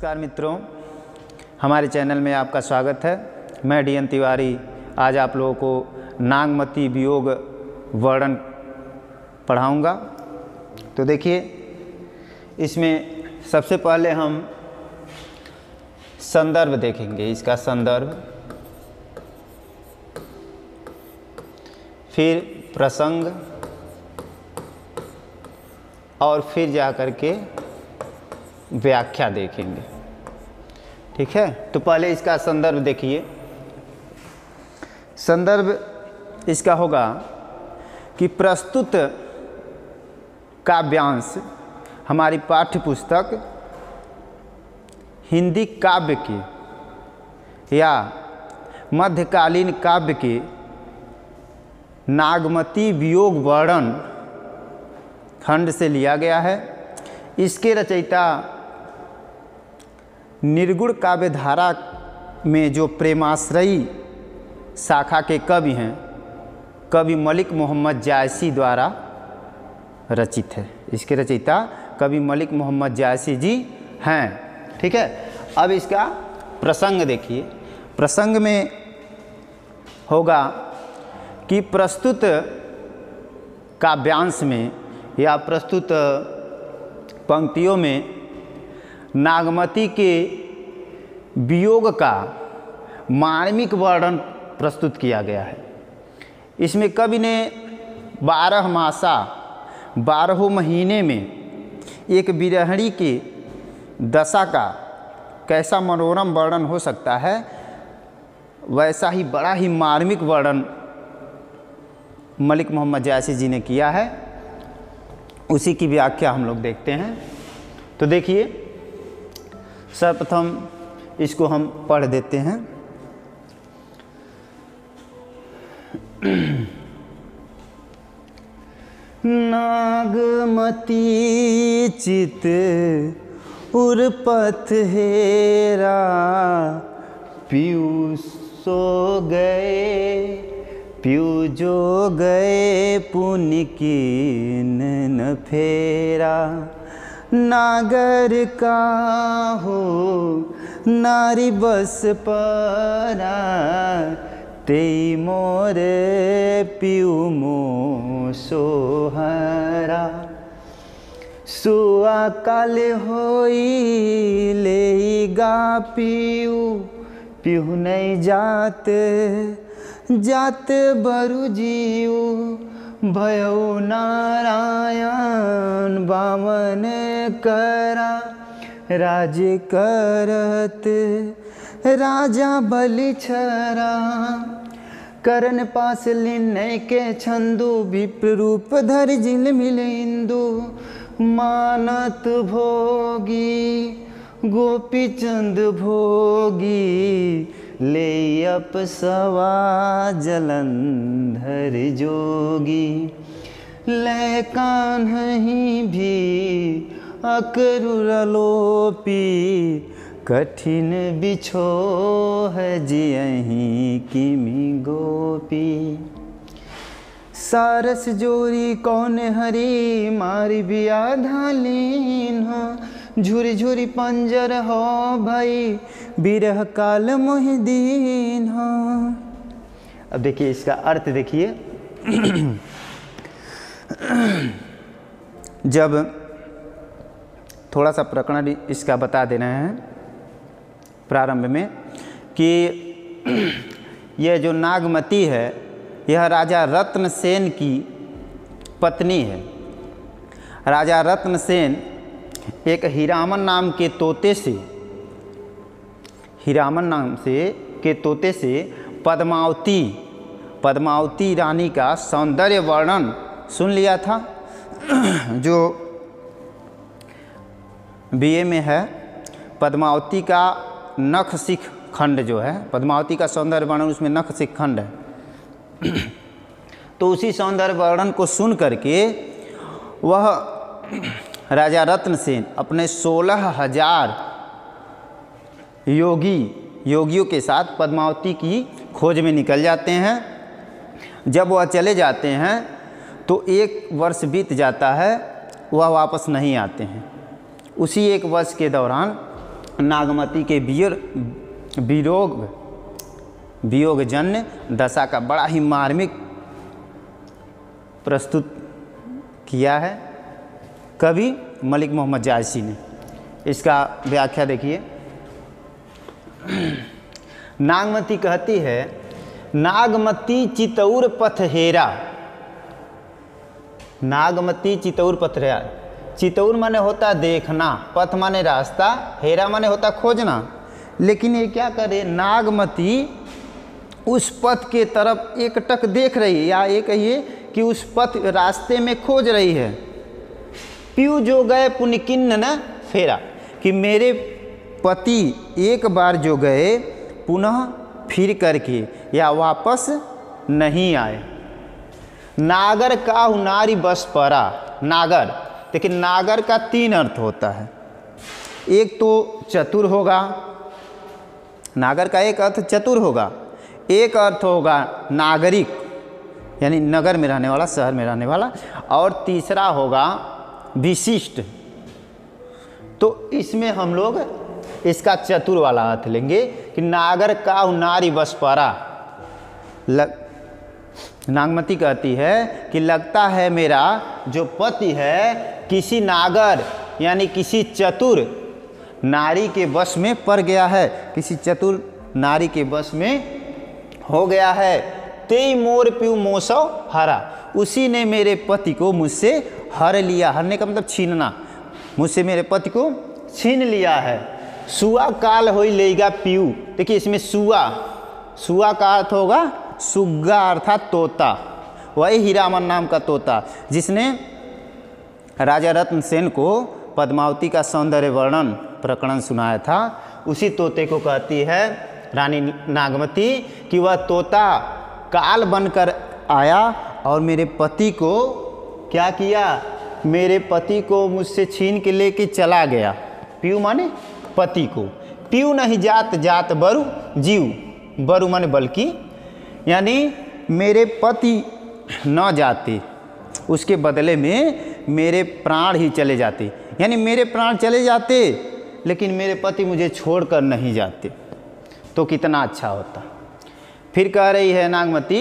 नमस्कार मित्रों, हमारे चैनल में आपका स्वागत है। मैं डी एन तिवारी आज आप लोगों को नागमती वियोग वर्णन पढ़ाऊंगा। तो देखिए, इसमें सबसे पहले हम संदर्भ देखेंगे, इसका संदर्भ, फिर प्रसंग और फिर जा कर के व्याख्या देखेंगे। ठीक है, तो पहले इसका संदर्भ देखिए। संदर्भ इसका होगा कि प्रस्तुत काव्यांश हमारी पाठ्य पुस्तक हिंदी काव्य के या मध्यकालीन काव्य के नागमती वियोग वर्णन खंड से लिया गया है। इसके रचयिता निर्गुण काव्यधारा में जो प्रेमाश्रयी शाखा के कवि हैं, कवि मलिक मोहम्मद जायसी द्वारा रचित है। इसके रचयिता कवि मलिक मोहम्मद जायसी जी हैं। ठीक है, अब इसका प्रसंग देखिए। प्रसंग में होगा कि प्रस्तुत काव्यांश में या प्रस्तुत पंक्तियों में नागमती के वियोग का मार्मिक वर्णन प्रस्तुत किया गया है। इसमें कवि ने 12 मासा 12 महीने में एक विरहिणी की दशा का कैसा मनोरम वर्णन हो सकता है, वैसा ही बड़ा ही मार्मिक वर्णन मलिक मोहम्मद जायसी जी ने किया है। उसी की व्याख्या हम लोग देखते हैं। तो देखिए, सर्वप्रथम इसको हम पढ़ देते हैं। नागमती चित उर्पथ हेरा, पीयू सो गए, पीयू जो गए, पुण्य कीन न फेरा। नागर का हो नारी बस परा, तेई मोरे पीयू मो सोहरा। सुआ काल होई लेगा पीयू, पीयू नहीं जात, जात बरु जीऊ। भयो नारायण बामन करा, राज करत राजा बलि छरा। करण पास लिन्नय के छंदु, विप्र रूप धर जिल मिल इंदु। मानत भोगी गोपी चंद भोगी, ले अपसवा जलंधर जोगी। ले कान्हहीं भी अकरुरलोपी, कठिन बिछो है जियहीं किमि गोपी। सारस जोरी कौन हरी, मारी बिया धालीन हो। झुरी झुरी पंजर हो भई, बिरह काल मोहिदीन हो। अब देखिए, इसका अर्थ देखिए। जब थोड़ा सा प्रकरण इसका बता देना है प्रारंभ में कि यह जो नागमती है, यह राजा रत्नसेन की पत्नी है। राजा रत्नसेन एक हीरामन नाम के तोते से, हीरामन नाम से के तोते से पद्मावती रानी का सौंदर्य वर्णन सुन लिया था, जो बीए में है। पद्मावती का नख सिख खंड जो है, पद्मावती का सौंदर्य वर्णन, उसमें नख सिख खंड है। तो उसी सौंदर्य वर्णन को सुन करके वह राजा रत्नसेन अपने 16,000 योगियों के साथ पद्मावती की खोज में निकल जाते हैं। जब वह चले जाते हैं तो 1 वर्ष बीत जाता है, वह वापस नहीं आते हैं। उसी 1 वर्ष के दौरान नागमती के वियोगजन्य दशा का बड़ा ही मार्मिक प्रस्तुत किया है कवि मलिक मोहम्मद जायसी ने। इसका व्याख्या देखिए। नागमती कहती है, नागमती चितौर पथ हेरा। नागमती चितौर पथ हेरा। चितौर माने होता देखना, पथ माने रास्ता, हेरा माने होता खोजना। लेकिन ये क्या करे, नागमती उस पथ के तरफ एकटक देख रही है, या ये कहिए कि उस पथ रास्ते में खोज रही है। पीयू जो गए पुनकिन्न न फेरा, कि मेरे पति एक बार जो गए पुनः फिर करके या वापस नहीं आए। नागर काहु नारी बस परा। नागर, लेकिन नागर का 3 अर्थ होता है। एक तो चतुर होगा, नागर का एक अर्थ चतुर होगा, एक अर्थ होगा नागरिक यानी नगर में रहने वाला, शहर में रहने वाला, और तीसरा होगा विशिष्ट। तो इसमें हम लोग इसका चतुर वाला अर्थ लेंगे कि नागर काहु नारी बस परा। नागमती कहती है कि लगता है मेरा जो पति है किसी नागर यानी किसी चतुर नारी के वश में पड़ गया है, किसी चतुर नारी के वश में हो गया है। तेई मोर प्यू मोसौ हरा, उसी ने मेरे पति को मुझसे हर लिया। हरने का मतलब छीनना, मुझसे मेरे पति को छीन लिया है। सुआ काल होई लेगा पीऊ। देखिए इसमें सुआ का अर्थ होगा सुग्गा अर्थात तोता, वही हीरामन नाम का तोता जिसने राजा रत्न सेन को पद्मावती का सौंदर्य वर्णन प्रकरण सुनाया था। उसी तोते को कहती है रानी नागमती कि वह तोता काल बनकर आया और मेरे पति को क्या किया, मेरे पति को मुझसे छीन के लेके चला गया। पीऊ माने पति को, पीऊ नहीं जात जात बरु जीव, बरु माने बल्कि, यानी मेरे पति न जाते उसके बदले में मेरे प्राण ही चले जाते, यानी मेरे प्राण चले जाते लेकिन मेरे पति मुझे छोड़कर नहीं जाते, तो कितना अच्छा होता। फिर कह रही है नागमती,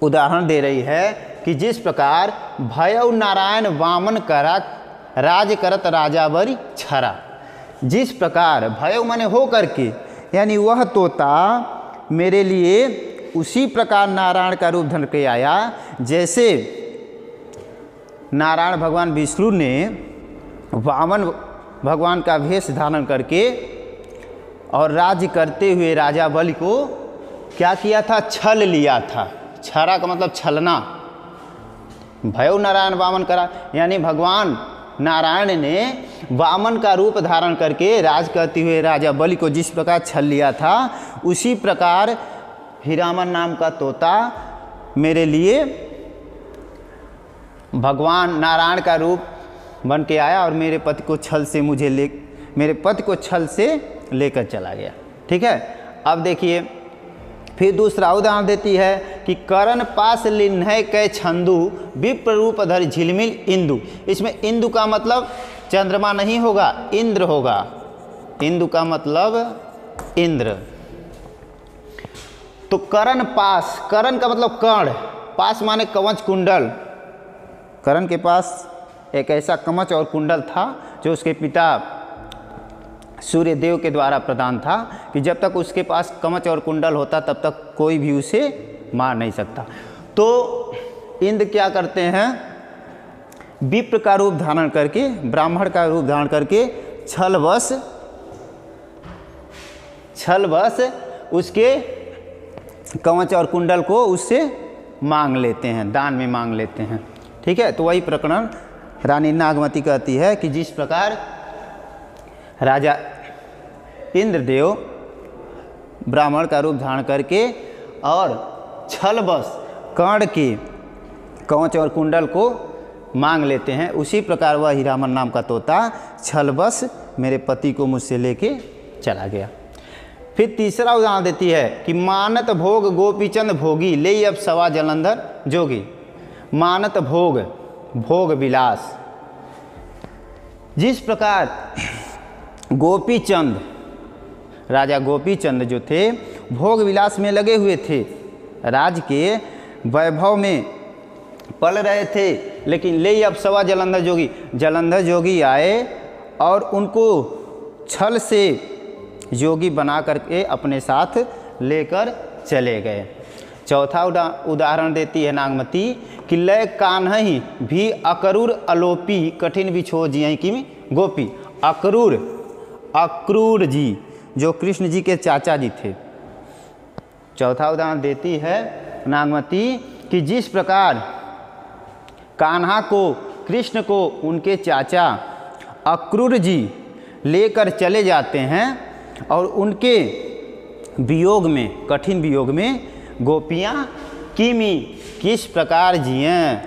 उदाहरण दे रही है कि जिस प्रकार भयउ नारायण वामन करा राज करत राजावरी छरा। जिस प्रकार भयउ माने हो करके, यानी वह तोता मेरे लिए उसी प्रकार नारायण का रूप धर के आया जैसे नारायण भगवान विष्णु ने वामन भगवान का वेश धारण करके और राज्य करते हुए राजा बलि को क्या किया था, छल लिया था। छरा का मतलब छलना। भयउ नारायण वामन करा, यानी भगवान नारायण ने वामन का रूप धारण करके राज करते हुए राजा बलि को जिस प्रकार छल लिया था, उसी प्रकार हीरामन नाम का तोता मेरे लिए भगवान नारायण का रूप बन के आया और मेरे पति को छल से लेकर चला गया। ठीक है। अब देखिए फिर दूसरा उदाहरण देती है कि करण पास लिन्हय कै छंदु विप्र रूप धर झिलमिल इंदु। इसमें इंदु का मतलब चंद्रमा नहीं होगा, इंद्र होगा। इंदु का मतलब इंद्र। तो करण पास, करण का मतलब कर्ण, पास माने कवच कुंडल। करण के पास एक ऐसा कवच और कुंडल था जो उसके पिता सूर्य देव के द्वारा प्रदान था कि जब तक उसके पास कवच और कुंडल होता तब तक कोई भी उसे मार नहीं सकता। तो इंद्र क्या करते हैं, विप्र का रूप धारण करके, ब्राह्मण का रूप धारण करके छलवश उसके कवच और कुंडल को उससे मांग लेते हैं, दान में मांग लेते हैं। ठीक है। तो वही प्रकरण रानी नागमती कहती है कि जिस प्रकार राजा इंद्रदेव ब्राह्मण का रूप धारण करके और छलवश कर्ण के कवच और कुंडल को मांग लेते हैं, उसी प्रकार वह हीरामन नाम का तोता छलवश मेरे पति को मुझसे लेके चला गया। फिर तीसरा उदाहरण देती है कि मानत भोग गोपीचंद भोगी ले अब सवा जलंधर जोगी। मानत भोग, भोग विलास। जिस प्रकार गोपीचंद, राजा गोपीचंद जो थे भोग विलास में लगे हुए थे, राज के वैभव में पल रहे थे। लेकिन ले अब सवा जलंधर जोगी आए और उनको छल से योगी बना करके अपने साथ लेकर चले गए। चौथा उदाहरण देती है नागमती कि लय कान्हई भी अकरूर अलोपी कठिन बिछो जियहि किम गोपी। अक्रूर जी जो कृष्ण जी के चाचा जी थे। चौथा उदाहरण देती है नागमती कि जिस प्रकार कान्हा को, कृष्ण को उनके चाचा अक्रूर जी लेकर चले जाते हैं और उनके वियोग में, कठिन वियोग में गोपियाँ किस प्रकार जिएं,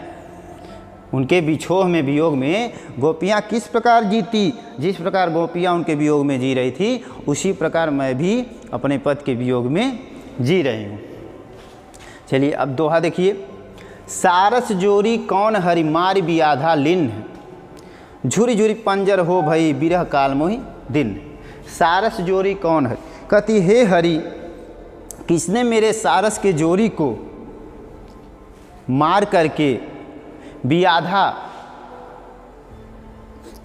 उनके बिछोह में, वियोग में गोपियाँ किस प्रकार जीती। जिस प्रकार गोपियाँ उनके वियोग में जी रही थी उसी प्रकार मैं भी अपने पति के वियोग में जी रही हूँ। चलिए अब दोहा देखिए। सारस जोरी कौन हरि मार बियाधा लिन्न, झुरी झुरी पंजर हो भई बिरह काल मोहि दिन। सारस जोरी कौन है, कहती हे हरि किसने मेरे सारस के जोरी को मार करके बियाधा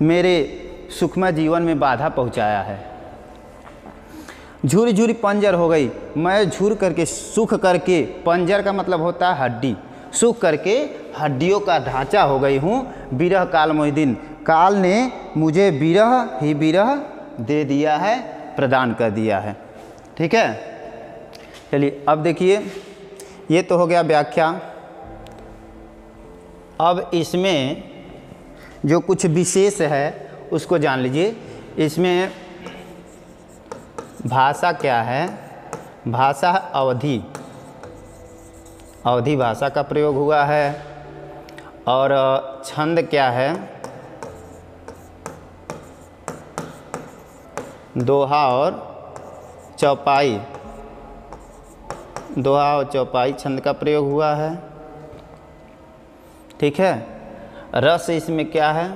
मेरे सुखमय जीवन में बाधा पहुंचाया है। झुरी झुरी पंजर हो गई, मैं झुर करके सूख करके, पंजर का मतलब होता है हड्डी, सूख करके हड्डियों का ढांचा हो गई हूँ। बिरह काल मोहि दिन, काल ने मुझे बिरह ही बिरह दे दिया है, प्रदान कर दिया है। ठीक है, चलिए अब देखिए, ये तो हो गया व्याख्या। अब इसमें जो कुछ विशेष है उसको जान लीजिए। इसमें भाषा क्या है, भाषा अवधि, अवधि भाषा का प्रयोग हुआ है। और छंद क्या है, दोहा और चौपाई, दोहा और चौपाई छंद का प्रयोग हुआ है। ठीक है, रस इसमें क्या है,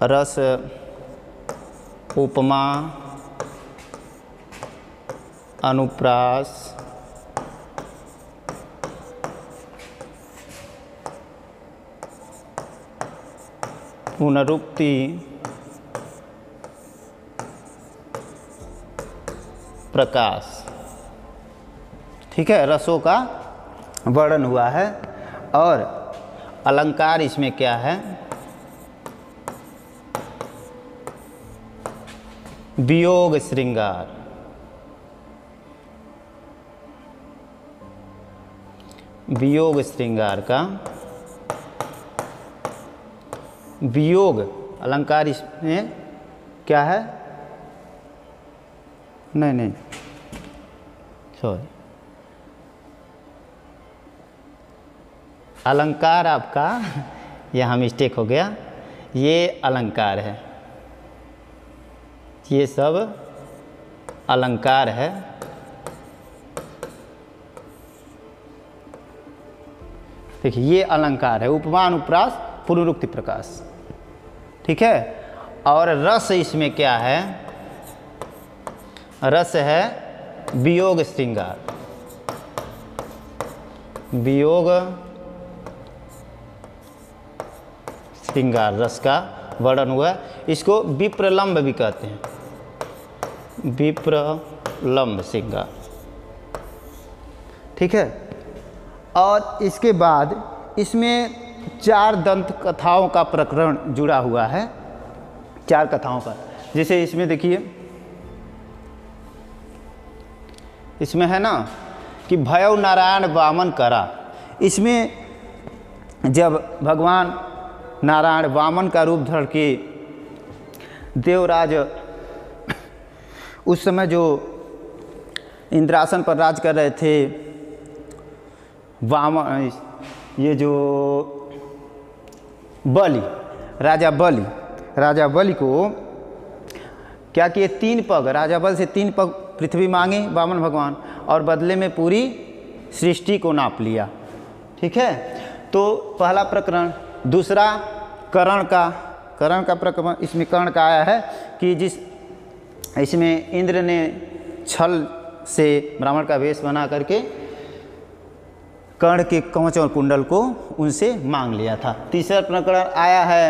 रस उपमा, अनुप्रास, पुनरुक्ति, प्रकाश। ठीक है, रसों का वर्णन हुआ है। और अलंकार इसमें क्या है, वियोग श्रृंगार, वियोग श्रृंगार का वियोग अलंकार इसमें क्या है, नहीं सॉरी, अलंकार आपका यहाँ मिस्टेक हो गया, ये अलंकार है, ये सब अलंकार है। देखिए ये अलंकार है, उपमा, अनुप्रास, पुनरुक्ति, प्रकाश। ठीक है, और रस इसमें क्या है, रस है वियोग श्रृंगार, वियोग श्रृंगार रस का वर्णन हुआ। इसको विप्रलंब भी कहते हैं, विप्रलंब श्रृंगार। ठीक है, और इसके बाद इसमें 4 दंत कथाओं का प्रकरण जुड़ा हुआ है, 4 कथाओं का। जैसे इसमें देखिए, इसमें है ना कि भयउ नारायण वामन करा। इसमें जब भगवान नारायण वामन का रूप धर के देवराज उस समय जो इंद्रासन पर राज कर रहे थे, वामन, ये जो बलि, राजा बलि को क्या किए, 3 पग, राजा बलि से 3 पग पृथ्वी मांगे वामन भगवान, और बदले में पूरी सृष्टि को नाप लिया। ठीक है, तो पहला प्रकरण। दूसरा कर्ण का प्रकरण इसमें कर्ण का आया है कि इसमें इंद्र ने छल से ब्राह्मण का वेश बना करके कर्ण के कवच और कुंडल को उनसे मांग लिया था। तीसरा प्रकरण आया है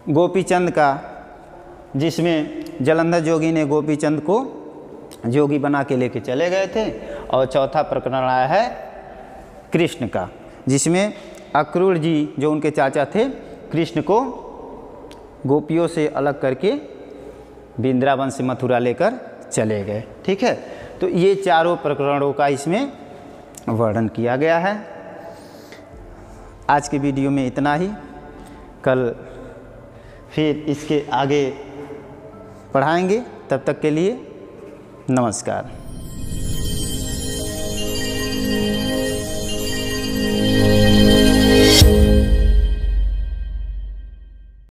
गोपीचंद का, जिसमें जलंधर जोगी ने गोपीचंद को जोगी बना के लेके चले गए थे। और चौथा प्रकरण आया है कृष्ण का, जिसमें अक्रूर जी जो उनके चाचा थे कृष्ण को गोपियों से अलग करके वृंदावन से मथुरा लेकर चले गए। ठीक है, तो ये चारों प्रकरणों का इसमें वर्णन किया गया है। आज के वीडियो में इतना ही, कल फिर इसके आगे पढ़ाएंगे। तब तक के लिए नमस्कार।